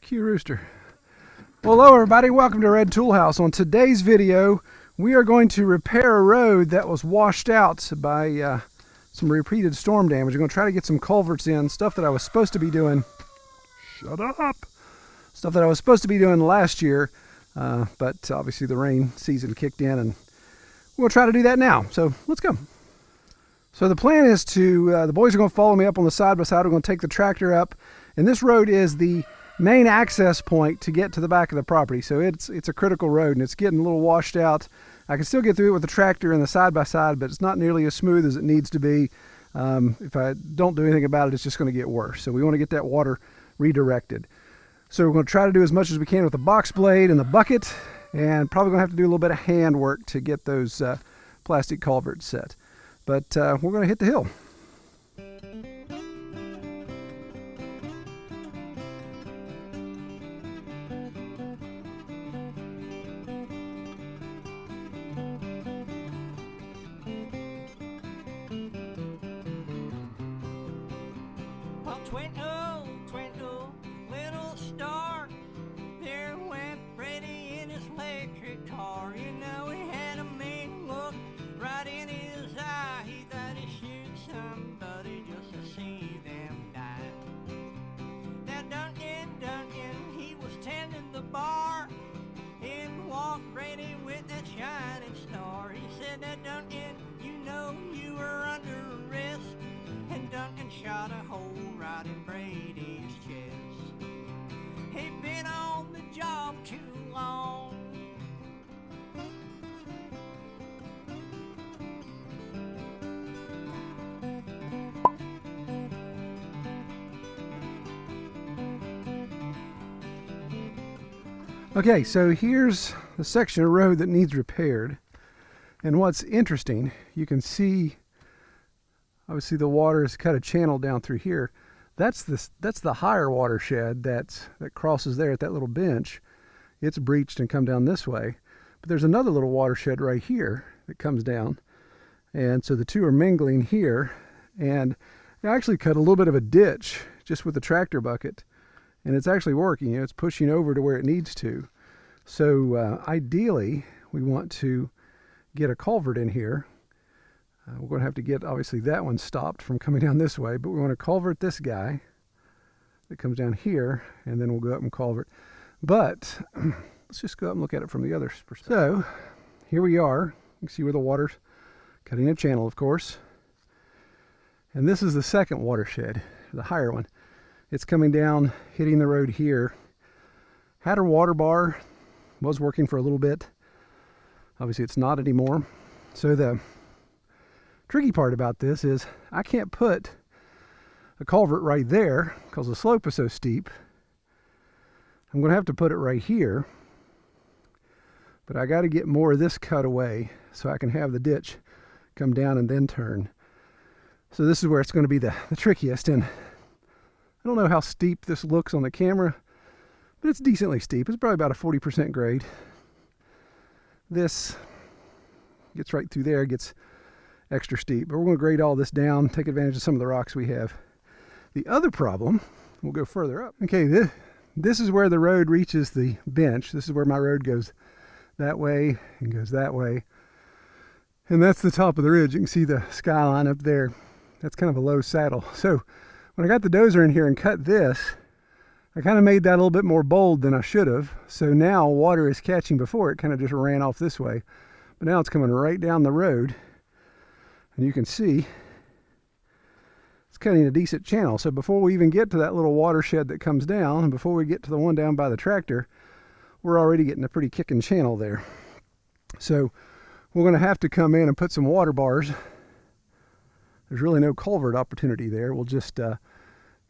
Cute rooster. Well, hello everybody, welcome to Red Tool House. On today's video, we are going to repair a road that was washed out by some repeated storm damage. We're going to try to get some culverts in, stuff that I was supposed to be doing. Shut up! Stuff that I was supposed to be doing last year, but obviously the rain season kicked in, and we'll try to do that now. So let's go. So the plan is to, the boys are going to follow me up on the side by side. We're going to take the tractor up, and this road is the main access point to get to the back of the property. So it's a critical road, and it's getting a little washed out. I can still get through it with the tractor and the side by side, but it's not nearly as smooth as it needs to be. If I don't do anything about it, it's just going to get worse. So we want to get that water redirected. So we're going to try to do as much as we can with the box blade and the bucket, and probably going to have to do a little bit of hand work to get those plastic culverts set. But we're going to hit the hill. Twinkle, twinkle, little star, there went Freddie in his electric car. You know he had a mean look right in his eye. He thought he'd shoot somebody just to see them die. Now Duncan, he was tending the bar. In walked Freddie with that shining star. He said, "Now Duncan, you know you were under arrest." And Duncan shot a hole right in Brady's chest. He'd been on the job too long. Okay, so here's the section of road that needs repaired. And what's interesting, you can see obviously the water has cut a channel down through here. That's the higher watershed that crosses there at that little bench. It's breached and come down this way. But there's another little watershed right here that comes down. And so the two are mingling here. And I actually cut a little bit of a ditch just with the tractor bucket. And it's actually working. You know, it's pushing over to where it needs to. So ideally, we want to get a culvert in here. We're going to have to get, obviously, that one stopped from coming down this way, but we want to culvert this guy that comes down here, and then we'll go up and culvert. But let's just go up and look at it from the other perspective. So here we are. You can see where the water's cutting a channel, of course. And this is the second watershed, the higher one. It's coming down, hitting the road here. Had a water bar, was working for a little bit. Obviously, it's not anymore. So the tricky part about this is I can't put a culvert right there because the slope is so steep. I'm going to have to put it right here, but I got to get more of this cut away so I can have the ditch come down and then turn. So this is where it's going to be the trickiest, and I don't know how steep this looks on the camera, but it's decently steep. It's probably about a 40% grade. This gets right through there, gets extra steep, but we're going to grade all this down, take advantage of some of the rocks we have. The other problem, we'll go further up. Okay, this is where the road reaches the bench. This is where my road goes that way and goes that way. And that's the top of the ridge. You can see the skyline up there. That's kind of a low saddle. So when I got the dozer in here and cut this, I kind of made that a little bit more bold than I should have. So now water is catching. Before it kind of just ran off this way, but now it's coming right down the road. And you can see it's cutting a decent channel. So before we even get to that little watershed that comes down, and before we get to the one down by the tractor, we're already getting a pretty kicking channel there. So we're going to have to come in and put some water bars. There's really no culvert opportunity there. We'll just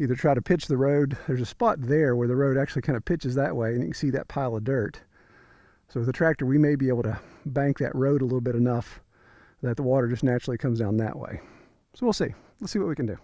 either try to pitch the road. There's a spot there where the road actually kind of pitches that way, and you can see that pile of dirt. So with the tractor, we may be able to bank that road a little bit enough that the water just naturally comes down that way. So we'll see. Let's see what we can do.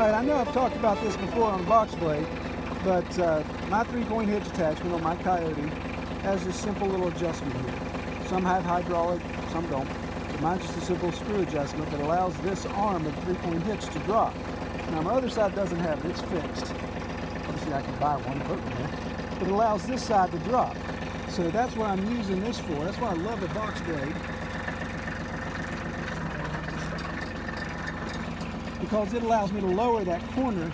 Alright, I know I've talked about this before on the box blade, but my 3-point hitch attachment on my Coyote has this simple little adjustment here. Some have hydraulic, some don't. But mine's just a simple screw adjustment that allows this arm of the 3-point hitch to drop. Now my other side doesn't have it, it's fixed. Obviously I can buy one and put it in there. But it allows this side to drop. So that's what I'm using this for. That's why I love the box blade. Because it allows me to lower that corner,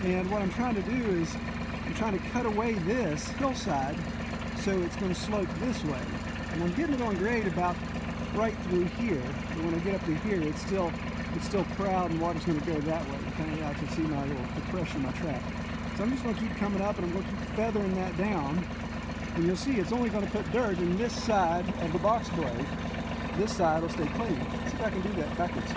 and what I'm trying to do is I'm trying to cut away this hillside so it's going to slope this way, and I'm getting it on grade about right through here, but when I get up to here it's still proud and water's going to go that way. Kind of, I can see my little depression in my track. So I'm just going to keep coming up and I'm going to keep feathering that down, and you'll see it's only going to put dirt in this side of the box blade. This side will stay clean. Let's see if I can do that backwards.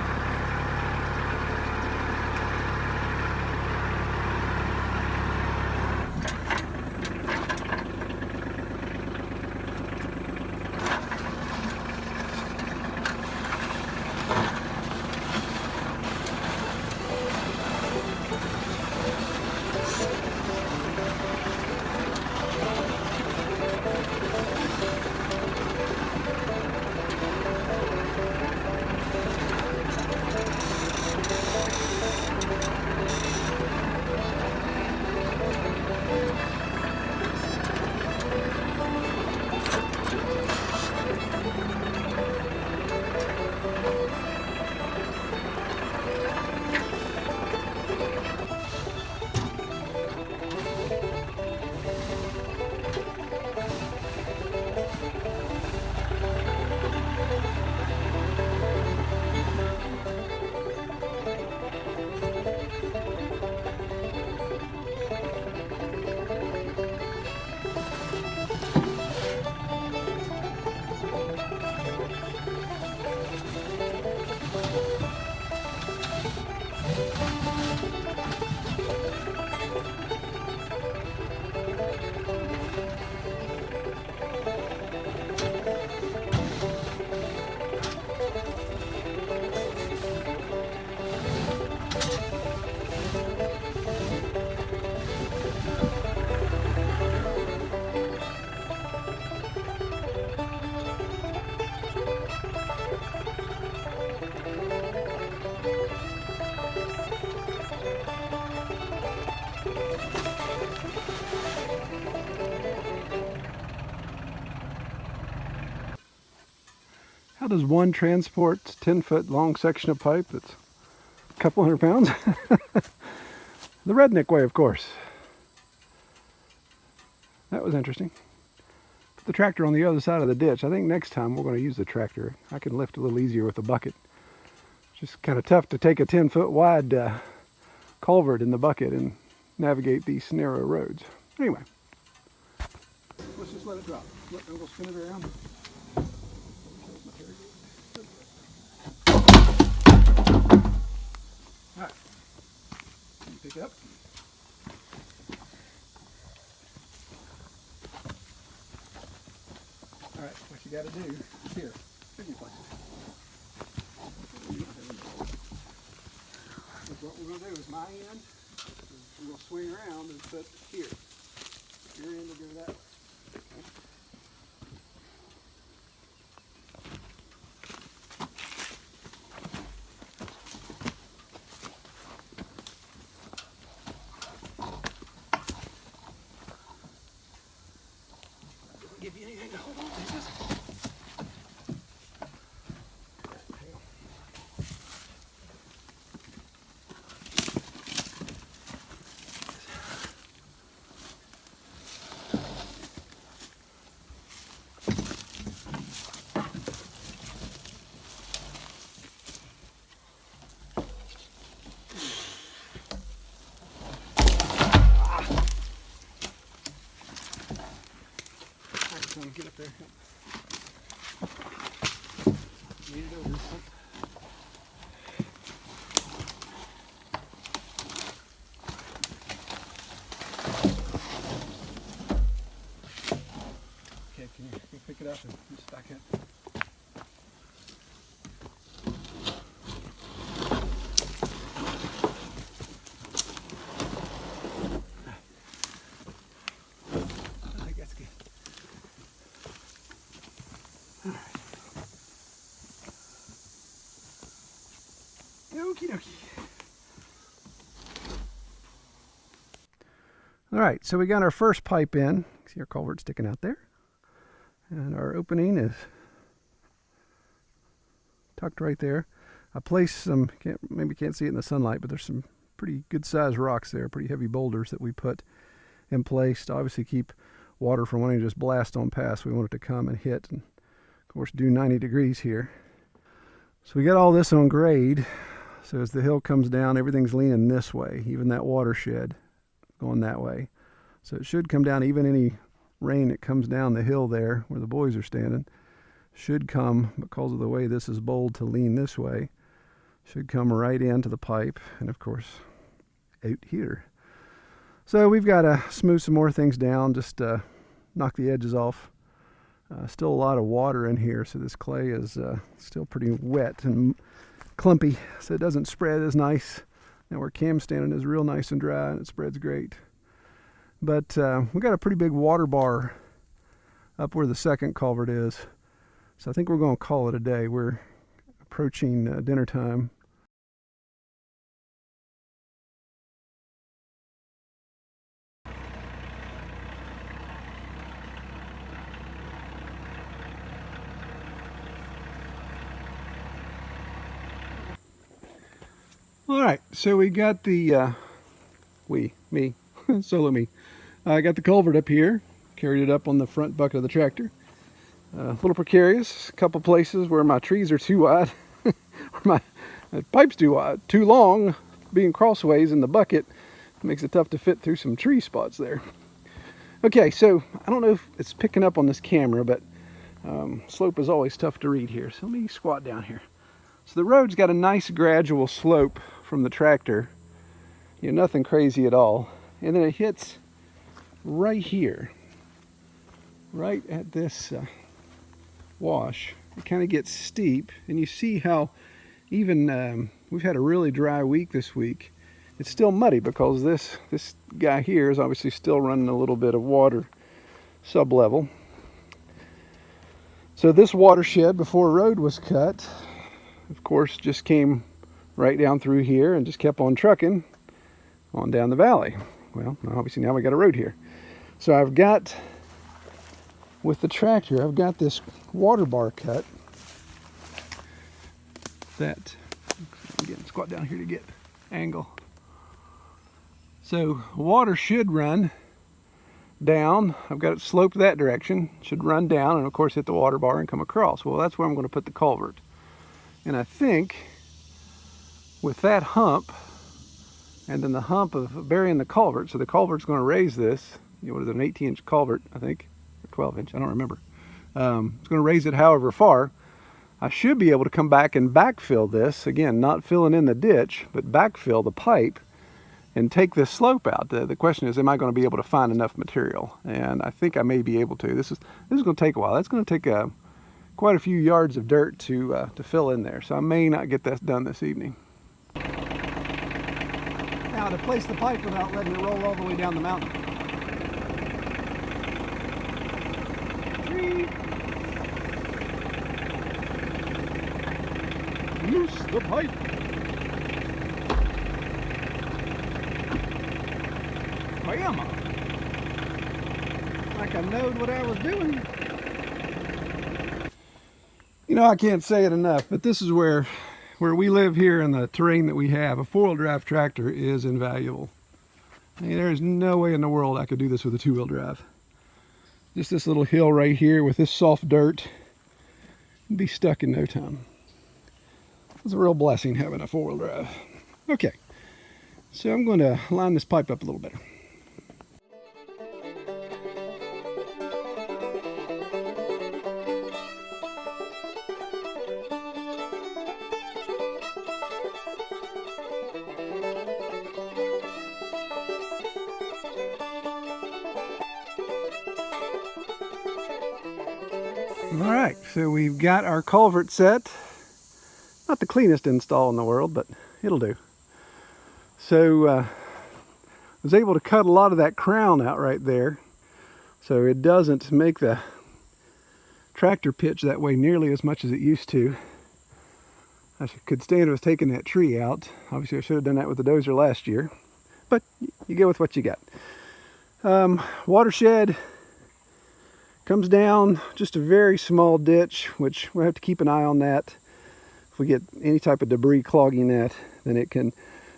How does one transport 10-foot long section of pipe that's a couple hundred pounds? The redneck way, of course. That was interesting. Put the tractor on the other side of the ditch. I think next time we're going to use the tractor. I can lift a little easier with the bucket. It's just kind of tough to take a 10-foot wide culvert in the bucket and navigate these narrow roads. Anyway, let's just let it drop. Look, we'll spin it around. Alright, pick up. Alright, what you got to do is here, give me places. What we're going to do is my end, we're going to swing around and put here. Your end will go that way. Okay. Give you anything to hold on to. Just get up there. Need it over. Okay, can you pick it up and just back up? Okie dokie. All right, so we got our first pipe in. See our culvert sticking out there. And our opening is tucked right there. I placed some, maybe can't see it in the sunlight, but there's some pretty good sized rocks there, pretty heavy boulders that we put in place to obviously keep water from wanting to just blast on past. We want it to come and hit, and of course do 90 degrees here. So we got all this on grade. So as the hill comes down, everything's leaning this way, even that watershed going that way. So it should come down, even any rain that comes down the hill there where the boys are standing should come, because of the way this is bowled to lean this way, should come right into the pipe and of course out here. So we've got to smooth some more things down, just knock the edges off. Still a lot of water in here, so this clay is still pretty wet and clumpy, so it doesn't spread as nice. Now where Cam's standing is real nice and dry and it spreads great. But we got a pretty big water bar up where the second culvert is. So I think we're going to call it a day. We're approaching dinner time. All right, so we got the, me, solo me. I got the culvert up here, carried it up on the front bucket of the tractor. A little precarious, a couple places where my trees are too wide, or my pipe's too wide, too long, being crossways in the bucket makes it tough to fit through some tree spots there. Okay, so I don't know if it's picking up on this camera, but slope is always tough to read here. So let me squat down here. So the road's got a nice gradual slope from the tractor, nothing crazy at all. And then it hits right here, right at this wash. It kind of gets steep, and you see how even we've had a really dry week this week. It's still muddy because this guy here is obviously still running a little bit of water sub-level. So this watershed before road was cut, of course, just came right down through here and just kept on trucking on down the valley. Well, obviously now we got a road here. So I've got, with the tractor, I've got this water bar cut that, again, squat down here to get angle. So water should run down. I've got it sloped that direction, should run down and of course hit the water bar and come across. Well, that's where I'm going to put the culvert. And I think with that hump and then the hump of burying the culvert, so the culvert's going to raise this, what is it, an 18-inch culvert, I think, or 12-inch, I don't remember. It's going to raise it however far. I should be able to come back and backfill this, again, not filling in the ditch, but backfill the pipe and take this slope out. The question is, am I going to be able to find enough material? And I think I may be able to. This is going to take a while. That's going to take quite a few yards of dirt to fill in there, so I may not get that done this evening. Now to place the pipe without letting it roll all the way down the mountain. Loose the pipe. Bam! Like I knowed what I was doing. I can't say it enough, but this is where we live here in the terrain that we have. A four-wheel drive tractor is invaluable. I mean, there is no way in the world I could do this with a two-wheel drive. Just this little hill right here with this soft dirt, I'd be stuck in no time. It's a real blessing having a four-wheel drive. Okay, so I'm going to line this pipe up a little better. All right, so we've got our culvert set. Not the cleanest install in the world, but it'll do. So I was able to cut a lot of that crown out right there, so it doesn't make the tractor pitch that way nearly as much as it used to. I could stand with taking that tree out. Obviously I should have done that with the dozer last year, but you go with what you got. Watershed comes down just a very small ditch, which we'll have to keep an eye on that. If we get any type of debris clogging that, then it can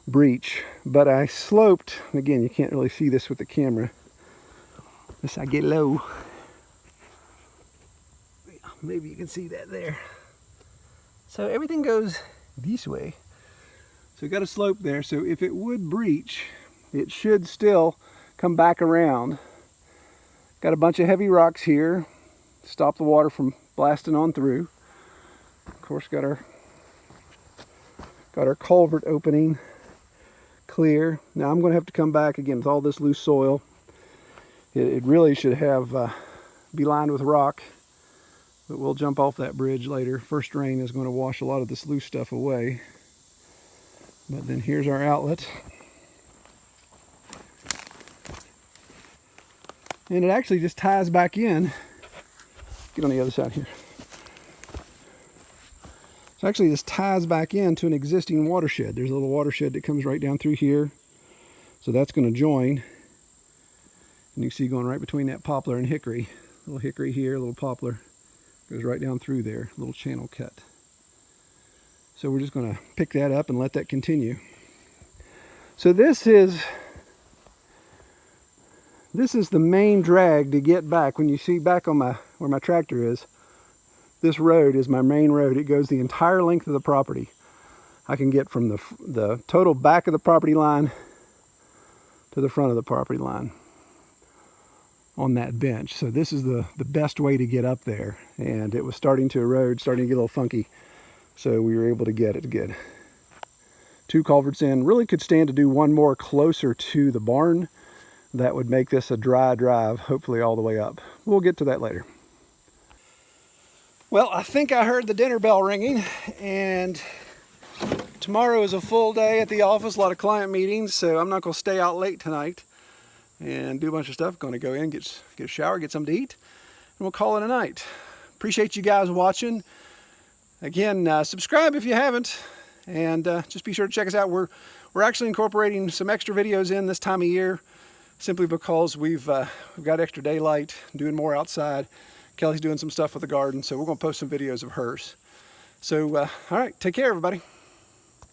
breach. But I sloped, again, you can't really see this with the camera unless I get low. Maybe you can see that there. So everything goes this way. So we got a slope there, so if it would breach, it should still come back around. Got a bunch of heavy rocks here, stop the water from blasting on through. Of course, got our culvert opening clear. Now I'm going to have to come back again with all this loose soil. It really should have be lined with rock, but we'll jump off that bridge later. First rain is going to wash a lot of this loose stuff away. But then here's our outlet. And it actually just ties back in. Get on the other side here. So actually this ties back into an existing watershed. There's a little watershed that comes right down through here. So that's going to join. And you can see going right between that poplar and hickory. A little hickory here, a little poplar. Goes right down through there, a little channel cut. So we're just going to pick that up and let that continue. So this is the main drag to get back. When you see back on where my tractor is, this road is my main road. It goes the entire length of the property. I can get from the total back of the property line to the front of the property line on that bench. So this is the best way to get up there. And it was starting to erode, starting to get a little funky. So we were able to get it good. 2 culverts in. Really could stand to do one more closer to the barn. That would make this a dry drive, hopefully all the way up. We'll get to that later. Well, I think I heard the dinner bell ringing, and tomorrow is a full day at the office, a lot of client meetings, so I'm not going to stay out late tonight and do a bunch of stuff. Going to go in, get a shower, get something to eat, and we'll call it a night. Appreciate you guys watching. Again, subscribe if you haven't, and just be sure to check us out. We're actually incorporating some extra videos in this time of year, simply because we've got extra daylight, doing more outside. Kelly's doing some stuff with the garden, so we're going to post some videos of hers. So, all right, take care, everybody.